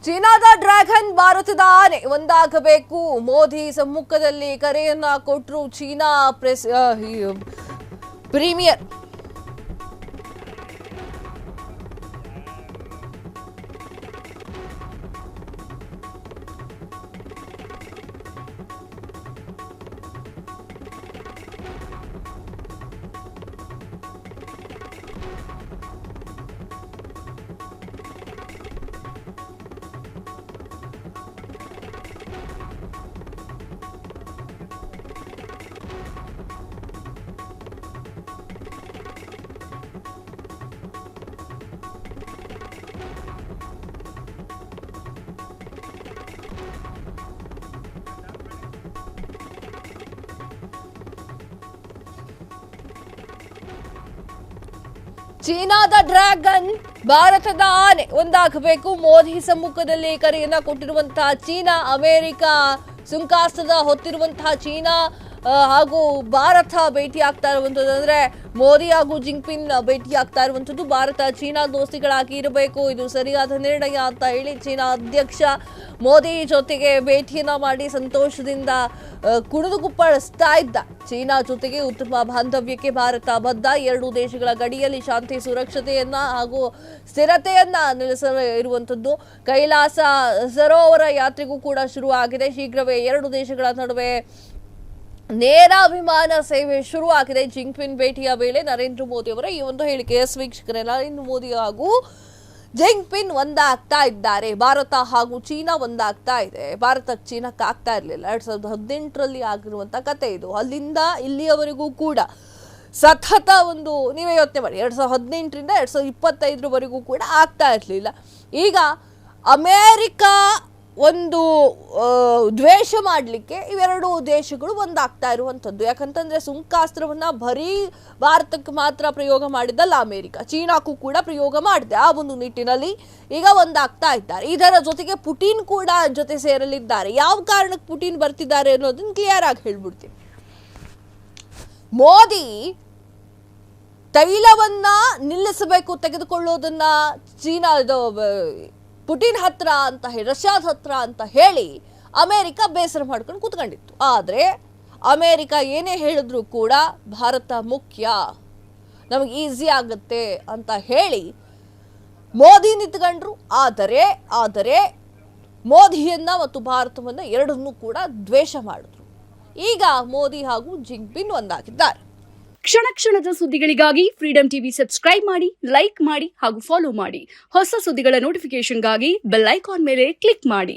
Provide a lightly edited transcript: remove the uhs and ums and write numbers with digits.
ಚೀನಾದ ಡ್ರ್ಯಾಗನ್ ಭಾರತದ ಆನೆ ಒಂದಾಗಬೇಕು. ಮೋದಿ ಸಮ್ಮುಖದಲ್ಲಿ ಕರೆಯನ್ನ ಕೊಟ್ಟರು ಚೀನಾ ಪ್ರೀಮಿಯರ್. ಚೀನಾದ ಡ್ರ್ಯಾಗನ್ ಭಾರತದ ಆನೆ ಒಂದಾಗಬೇಕು. ಮೋದಿ ಸಮ್ಮುಖದಲ್ಲಿ ಕರೆಯನ್ನ ಕೊಟ್ಟಿರುವಂತಹ ಚೀನಾ, ಅಮೆರಿಕ ಸುಂಕಾಸ್ತದ ಹೊತ್ತಿರುವಂತಹ ಚೀನಾ ಹಾಗೂ ಭಾರತ ಭೇಟಿ ಆಗ್ತಾ ಇರುವಂಥದ್ದು, ಅಂದ್ರೆ ಮೋದಿ ಹಾಗೂ ಜಿಂಗ್ಪಿನ್ ಭೇಟಿ ಆಗ್ತಾ ಇರುವಂಥದ್ದು. ಭಾರತ ಚೀನಾ ದೋಸ್ತಿಗಳಾಗಿ ಇರಬೇಕು, ಇದು ಸರಿಯಾದ ನಿರ್ಣಯ ಅಂತ ಹೇಳಿ ಚೀನಾ ಅಧ್ಯಕ್ಷ ಮೋದಿ ಜೊತೆಗೆ ಭೇಟಿಯನ್ನ ಮಾಡಿ ಸಂತೋಷದಿಂದ ಕುಣಿದು ಕುಪ್ಪಳಿಸ್ತಾ ಇದ್ದ. ಚೀನಾ ಜೊತೆಗೆ ಉತ್ತಮ ಬಾಂಧವ್ಯಕ್ಕೆ ಭಾರತ ಬದ್ಧ. ಎರಡೂ ದೇಶಗಳ ಗಡಿಯಲ್ಲಿ ಶಾಂತಿ, ಸುರಕ್ಷತೆಯನ್ನ ಹಾಗೂ ಸ್ಥಿರತೆಯನ್ನ ನೆಲೆಸಿರುವಂಥದ್ದು. ಕೈಲಾಸ ಸರೋವರ ಯಾತ್ರೆಗೂ ಕೂಡ ಶುರುವಾಗಿದೆ. ಶೀಘ್ರವೇ ಎರಡು ದೇಶಗಳ ನಡುವೆ ನೇರ ವಿಮಾನ ಸೇವೆ ಶುರುವಾಗಿದೆ. ಜಿಂಗ್ಪಿನ್ ಭೇಟಿಯ ವೇಳೆ ನರೇಂದ್ರ ಮೋದಿ ಅವರ ಈ ಒಂದು ಹೇಳಿಕೆ. ವೀಕ್ಷಕರೇ, ನರೇಂದ್ರ ಮೋದಿ ಹಾಗೂ ಜಿಂಗ್ಪಿನ್ ಒಂದಾಗ್ತಾ ಇದ್ದಾರೆ. ಭಾರತ ಹಾಗೂ ಚೀನಾ ಒಂದಾಗ್ತಾ ಇದೆ. ಭಾರತಕ್ಕೆ ಚೀನಾಕ್ಕೆ ಆಗ್ತಾ ಇರಲಿಲ್ಲ. 2018ರಲ್ಲಿ ಆಗಿರುವಂತ ಕತೆ ಇದು. ಅಲ್ಲಿಂದ ಇಲ್ಲಿಯವರೆಗೂ ಕೂಡ ಸತತ ಒಂದು, ನೀವೇ ಯೋಚನೆ ಮಾಡಿ, 2018ರಿಂದ 2025ರವರೆಗೂ ಕೂಡ ಆಗ್ತಾ ಇರಲಿಲ್ಲ. ಈಗ ಅಮೇರಿಕ ಒಂದು ದ್ವೇಷ ಮಾಡಲಿಕ್ಕೆ ಇವೆರಡು ದೇಶಗಳು ಒಂದಾಗ್ತಾ ಇರುವಂಥದ್ದು. ಯಾಕಂತಂದ್ರೆ ಸುಂಕಾಸ್ತ್ರವನ್ನ ಬರೀ ಭಾರತಕ್ಕೆ ಮಾತ್ರ ಪ್ರಯೋಗ ಮಾಡಿದ್ದಲ್ಲ ಅಮೇರಿಕ, ಚೀನಾಕ್ಕೂ ಕೂಡ ಪ್ರಯೋಗ ಮಾಡಿದೆ. ಆ ಒಂದು ನಿಟ್ಟಿನಲ್ಲಿ ಈಗ ಒಂದಾಗ್ತಾ ಇದ್ದಾರೆ. ಇದರ ಜೊತೆಗೆ ಪುಟಿನ್ ಕೂಡ ಜೊತೆ ಸೇರಲಿದ್ದಾರೆ. ಯಾವ ಕಾರಣಕ್ಕೆ ಪುಟಿನ್ ಬರ್ತಿದ್ದಾರೆ ಅನ್ನೋದನ್ನ ಕ್ಲಿಯರ್ ಆಗಿ ಹೇಳ್ಬಿಡ್ತೀನಿ. ಮೋದಿ ತೈಲವನ್ನ ನಿಲ್ಲಿಸಬೇಕು, ತೆಗೆದುಕೊಳ್ಳೋದನ್ನ ಚೀನಾ ಪುಟಿನ್ ಹತ್ರ ಅಂತ ಹೇಳಿ, ರಷ್ಯಾದ ಹತ್ರ ಅಂತ ಹೇಳಿ ಅಮೇರಿಕ ಬೇಸರ ಮಾಡ್ಕೊಂಡು ಕೂತ್ಕೊಂಡಿತ್ತು. ಆದರೆ ಅಮೇರಿಕ ಏನೇ ಹೇಳಿದ್ರು ಕೂಡ ಭಾರತ ಮುಖ್ಯ, ನಮಗೆ ಈಸಿ ಆಗುತ್ತೆ ಅಂತ ಹೇಳಿ ಮೋದಿ ನಿಂತ್ಕೊಂಡ್ರು. ಆದರೆ ಮೋದಿಯನ್ನ ಮತ್ತು ಭಾರತವನ್ನ ಎರಡನ್ನೂ ಕೂಡ ದ್ವೇಷ ಮಾಡಿದ್ರು. ಈಗ ಮೋದಿ ಹಾಗೂ ಜಿಂಗ್ಪಿನ್ ಒಂದಾಗಿದ್ದಾರೆ. ಕ್ಷಣ ಕ್ಷಣದ ಸುದ್ದಿಗಳಿಗಾಗಿ ಫ್ರೀಡಂ ಟಿವಿ ಸಬ್ಸ್ಕ್ರೈಬ್ ಮಾಡಿ, ಲೈಕ್ ಮಾಡಿ ಹಾಗೂ ಫಾಲೋ ಮಾಡಿ. ಹೊಸ ಸುದ್ದಿಗಳ ನೋಟಿಫಿಕೇಶನ್ಗಾಗಿ ಬೆಲ್ ಐಕಾನ್ ಮೇಲೆ ಕ್ಲಿಕ್ ಮಾಡಿ.